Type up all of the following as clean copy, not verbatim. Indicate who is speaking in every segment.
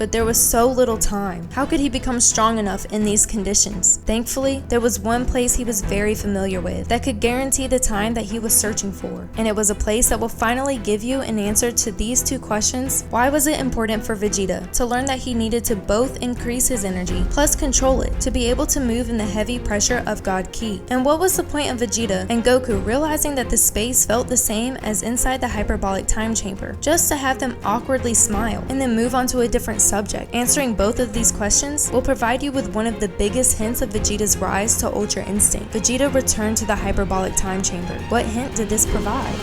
Speaker 1: but there was so little time. How could he become strong enough in these conditions? Thankfully, there was one place he was very familiar with that could guarantee the time that he was searching for, and it was a place that will finally give you an answer to these two questions. Why was it important for Vegeta to learn that he needed to both increase his energy plus control it to be able to move in the heavy pressure of God Ki? And what was the point of Vegeta and Goku realizing that the space felt the same as inside the hyperbolic time chamber, just to have them awkwardly smile and then move on to a different subject? Answering both of these questions will provide you with one of the biggest hints of Vegeta's rise to Ultra Instinct. Vegeta returned to the hyperbolic time chamber. What hint did this provide?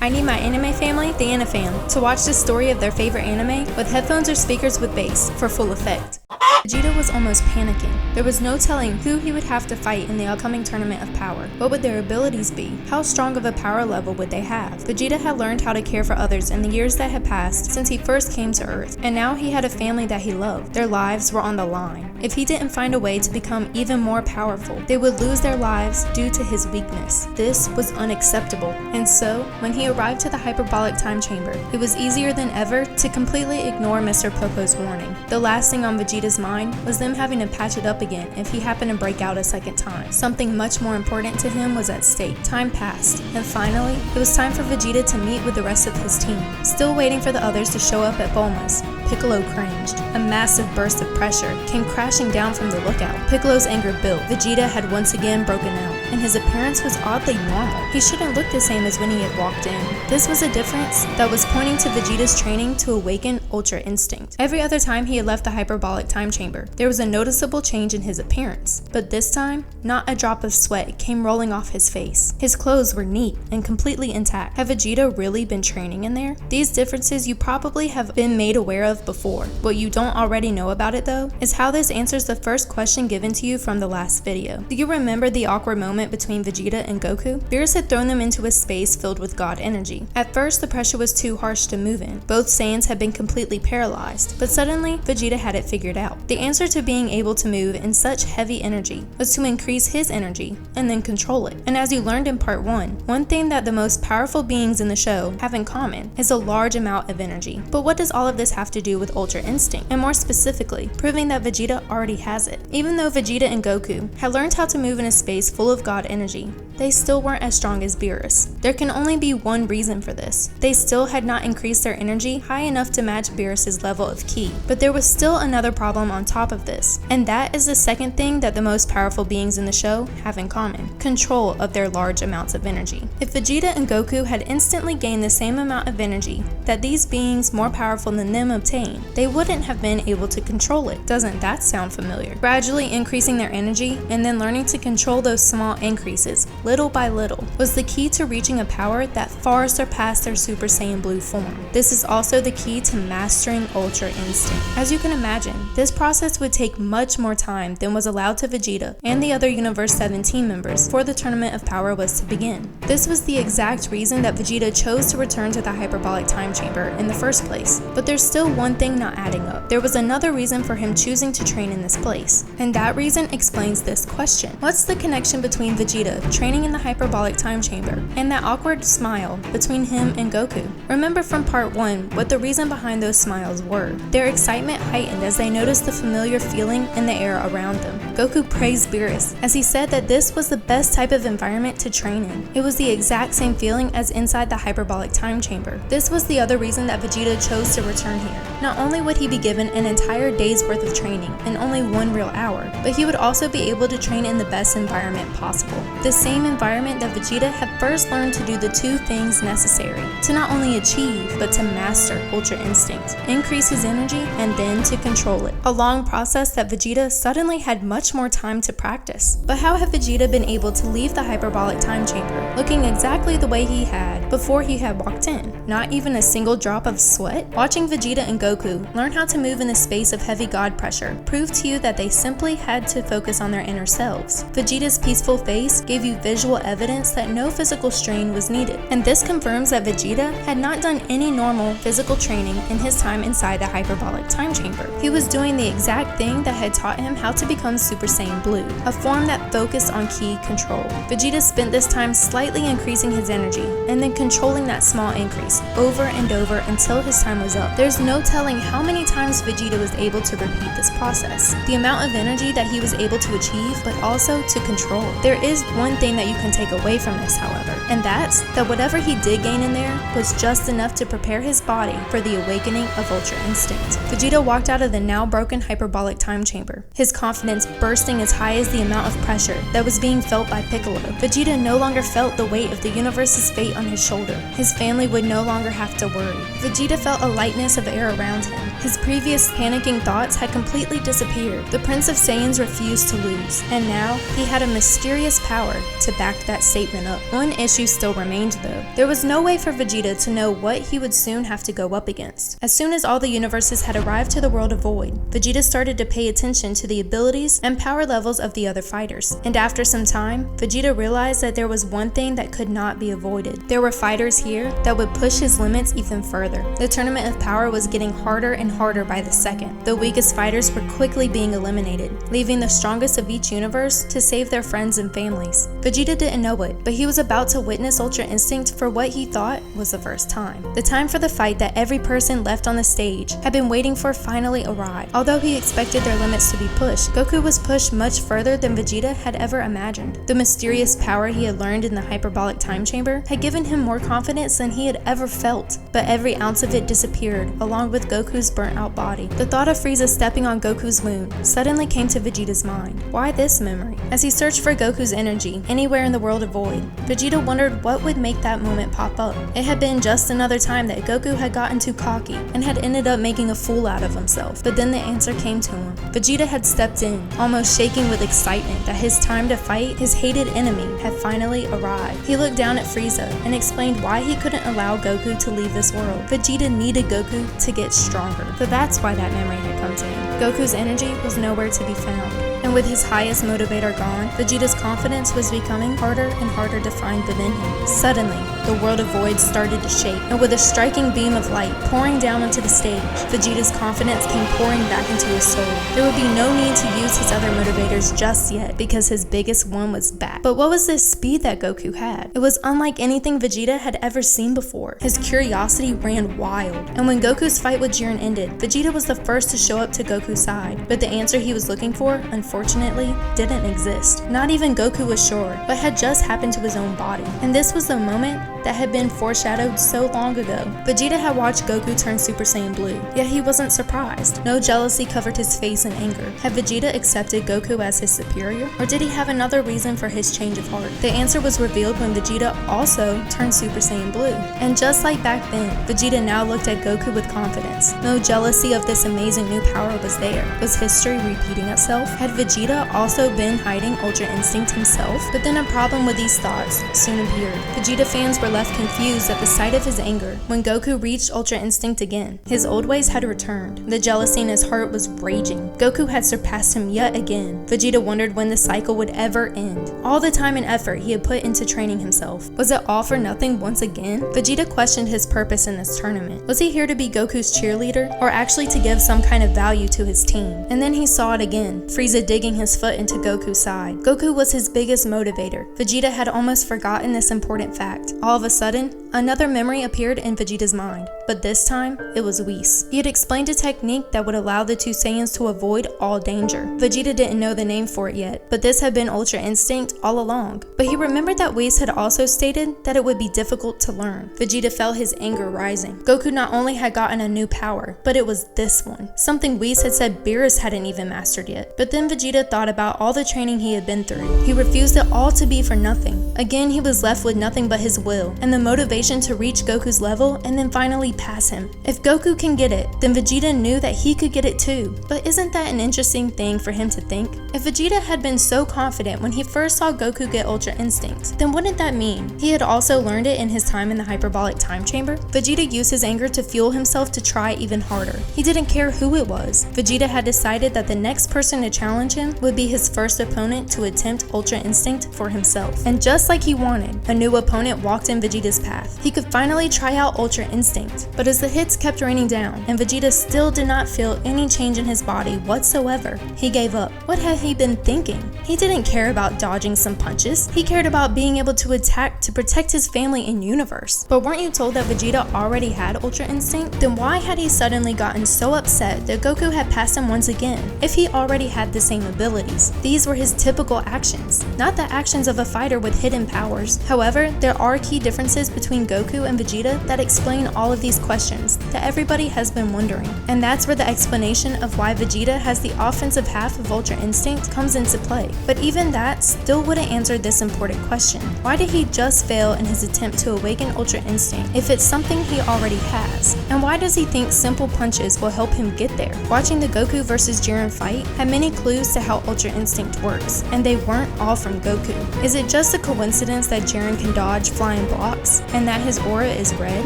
Speaker 1: I need my anime family, the Anifam, to watch the story of their favorite anime with headphones or speakers with bass for full effect. Vegeta was almost panicking. There was no telling who he would have to fight in the upcoming Tournament of Power. What would their abilities be? How strong of a power level would they have? Vegeta had learned how to care for others in the years that had passed since he first came to Earth, and now he had a family that he loved. Their lives were on the line. If he didn't find a way to become even more powerful, they would lose their lives due to his weakness. This was unacceptable, and so, when he arrived to the hyperbolic time chamber, it was easier than ever to completely ignore Mr. Popo's warning. The last thing on Vegeta's mind was them having to patch it up again if he happened to break out a second time. Something much more important to him was at stake. Time passed, and finally, it was time for Vegeta to meet with the rest of his team. Still waiting for the others to show up at Bulma's, Piccolo cringed. A massive burst of pressure came crashing down from the lookout. Piccolo's anger built. Vegeta had once again broken out, and his appearance was oddly normal. He shouldn't look the same as when he had walked in. This was a difference that was pointing to Vegeta's training to awaken Ultra Instinct. Every other time he had left the hyperbolic time chamber, there was a noticeable change in his appearance. But this time, not a drop of sweat came rolling off his face. His clothes were neat and completely intact. Had Vegeta really been training in there? These differences you probably have been made aware of before. What you don't already know about it though, is how this answers the first question given to you from the last video. Do you remember the awkward moment between Vegeta and Goku? Beerus had thrown them into a space filled with God energy. At first, the pressure was too harsh to move in. Both Saiyans had been completely paralyzed, but suddenly, Vegeta had it figured out. The answer to being able to move in such heavy energy was to increase his energy and then control it. And as you learned in part 1, one thing that the most powerful beings in the show have in common is a large amount of energy. But what does all of this have to do with Ultra Instinct? And more specifically, proving that Vegeta already has it. Even though Vegeta and Goku had learned how to move in a space full of God energy, they still weren't as strong as Beerus. There can only be one reason for this. They still had not increased their energy high enough to match Beerus's level of ki. But there was still another problem on top of this, and that is the second thing that the most powerful beings in the show have in common: control of their large amounts of energy. If Vegeta and Goku had instantly gained the same amount of energy that these beings more powerful than them obtained, they wouldn't have been able to control it. Doesn't that sound familiar? Gradually increasing their energy and then learning to control those small increases, little by little, was the key to reaching a power that far surpassed their Super Saiyan Blue form. This is also the key to mastering Ultra Instinct. As you can imagine, this process would take much more time than was allowed to Vegeta and the other Universe 7 team members before the Tournament of Power was to begin. This was the exact reason that Vegeta chose to return to the hyperbolic time chamber in the first place. But there's still one thing not adding up. There was another reason for him choosing to train in this place, and that reason explains this question. What's the connection between Vegeta training in the hyperbolic time chamber and that awkward smile between him and Goku? Remember from part 1 what the reason behind those smiles were. Their excitement heightened as they noticed the familiar feeling in the air around them. Goku praised Beerus as he said that this was the best type of environment to train in. It was the exact same feeling as inside the hyperbolic time chamber. This was the other reason that Vegeta chose to return here. Not only would he be given an entire day's worth of training in only 1 real hour, but he would also be able to train in the best environment possible. The same environment that Vegeta had first learned to do the two things necessary to not only achieve, but to master Ultra Instinct, increase his energy, and then to control it. A long process that Vegeta suddenly had much more time to practice. But how had Vegeta been able to leave the hyperbolic time chamber looking exactly the way he had before he had walked in? Not even a single drop of sweat? Watching Vegeta and Goku learn how to move in the space of heavy God pressure proved to you that they simply had to focus on their inner selves. Vegeta's peaceful face gave you visual evidence that no physical strain was needed. And this confirms that Vegeta had not done any normal physical training in his time inside the hyperbolic time chamber. He was doing the exact thing that had taught him how to become Super Saiyan Blue, a form that focused on ki control. Vegeta spent this time slightly increasing his energy, and then controlling that small increase over and over until his time was up. There's no telling how many times Vegeta was able to repeat this process, the amount of energy that he was able to achieve, but also to control. There is one thing that you can take away from this, however, and that's that whatever he did gain in there was just enough to prepare his body for the awakening of Ultra Instinct. Vegeta walked out of the now broken hyperbolic time chamber, his confidence bursting as high as the amount of pressure that was being felt by Piccolo. Vegeta no longer felt the weight of the universe's fate on his shoulder. His family would no longer have to worry. Vegeta felt a lightness of air around him. His previous panicking thoughts had completely disappeared. The Prince of Saiyans refused to lose, and now he had a mysterious power to back that statement up. One issue still remained though. There was no way for Vegeta to know what he would soon have to go up against. As soon as all the universes had arrived to the world of Void, Vegeta started to pay attention to the abilities and power levels of the other fighters. And after some time, Vegeta realized that there was one thing that could not be avoided. There were fighters here that would push his limits even further. The tournament of power was getting harder and harder by the second. The weakest fighters were quickly being eliminated, leaving the strongest of each universe to save their friends and families. Vegeta didn't know it, but he was about to witness Ultra Instinct for what he thought was the first time. The time for the fight that every person left on the stage had been waiting for finally arrived. Although he expected their limits to be pushed, Goku was pushed much further than Vegeta had ever imagined. The mysterious power he had learned in the hyperbolic time chamber had given him more confidence than he had ever felt, but every ounce of it disappeared along with Goku's burnt out body. The thought of Frieza stepping on Goku's wound suddenly came to Vegeta's mind. Why this memory? As he searched for Goku's energy anywhere in the world of Void, Vegeta wondered what would make that moment pop up. It had been just another time that Goku had gotten too cocky and had ended up making a fool out of himself, but then the answer came to him. Vegeta had stepped in, almost shaking with excitement that his time to fight his hated enemy had finally arrived. He looked down at Frieza and explained why he couldn't allow Goku to leave this world. Vegeta needed Goku to get stronger, so that's why that memory had come to him. Goku's energy was nowhere to be found, and with his highest motivator gone, Vegeta's confidence was becoming harder and harder to find within him. Suddenly, the world of Void started to shake, and with a striking beam of light pouring down onto the stage, Vegeta's confidence came pouring back into his soul. There would be no need to use his other motivators just yet, because his biggest one was back. But what was this speed that Goku had? It was unlike anything Vegeta had ever seen before. His curiosity ran wild, and when Goku's fight with Jiren ended, Vegeta was the first to show up to Goku's side, but the answer he was looking for, unfortunately, didn't exist. Not even Goku was sure what had just happened to his own body, and this was the moment that had been foreshadowed so long ago. Vegeta had watched Goku turn Super Saiyan Blue, yet he wasn't surprised. No jealousy covered his face in anger. Had Vegeta accepted Goku as his superior, or did he have another reason for his change of heart? The answer was revealed when Vegeta also turned Super Saiyan Blue. And just like back then, Vegeta now looked at Goku with confidence. No jealousy of this amazing new power was there. Was history repeating itself? Had Vegeta also been hiding Ultra Instinct himself? But then a problem with these thoughts soon appeared. Vegeta fans were left confused at the sight of his anger when Goku reached Ultra Instinct again. His old ways had returned. The jealousy in his heart was raging. Goku had surpassed him yet again. Vegeta wondered when the cycle would ever end. All the time and effort he had put into training himself, was it all for nothing once again? Vegeta questioned his purpose in this tournament. Was he here to be Goku's cheerleader, or actually to give some kind of value to his team? And then he saw it again, Frieza digging his foot into Goku's side. Goku was his biggest motivator. Vegeta had almost forgotten this important fact. All of a sudden, another memory appeared in Vegeta's mind, but this time, it was Whis. He had explained a technique that would allow the two Saiyans to avoid all danger. Vegeta didn't know the name for it yet, but this had been Ultra Instinct all along. But he remembered that Whis had also stated that it would be difficult to learn. Vegeta felt his anger rising. Goku not only had gotten a new power, but it was this one. Something Whis had said Beerus hadn't even mastered yet. But then Vegeta thought about all the training he had been through. He refused it all to be for nothing. Again, he was left with nothing but his will, and the motivation to reach Goku's level and then finally pass him. If Goku can get it, then Vegeta knew that he could get it too. But isn't that an interesting thing for him to think? If Vegeta had been so confident when he first saw Goku get Ultra Instinct, then wouldn't that mean he had also learned it in his time in the hyperbolic time chamber? Vegeta used his anger to fuel himself to try even harder. He didn't care who it was. Vegeta had decided that the next person to challenge him would be his first opponent to attempt Ultra Instinct for himself. And just like he wanted, a new opponent walked in Vegeta's path. He could finally try out Ultra Instinct, but as the hits kept raining down and Vegeta still did not feel any change in his body whatsoever, he gave up. What had he been thinking? He didn't care about dodging some punches. He cared about being able to attack to protect his family and universe. But weren't you told that Vegeta already had Ultra Instinct? Then why had he suddenly gotten so upset that Goku had passed him once again, if he already had the same abilities? These were his typical actions, not the actions of a fighter with hidden powers. However, there are key differences between Goku and Vegeta that explain all of these questions that everybody has been wondering. And that's where the explanation of why Vegeta has the offensive half of Ultra Instinct comes into play. But even that still wouldn't answer this important question. Why did he just fail in his attempt to awaken Ultra Instinct if it's something he already has? And why does he think simple punches will help him get there? Watching the Goku vs Jiren fight had many clues to how Ultra Instinct works, and they weren't all from Goku. Is it just a coincidence that Jiren can dodge flying blocks and that his aura is red?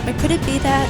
Speaker 1: Or could it be that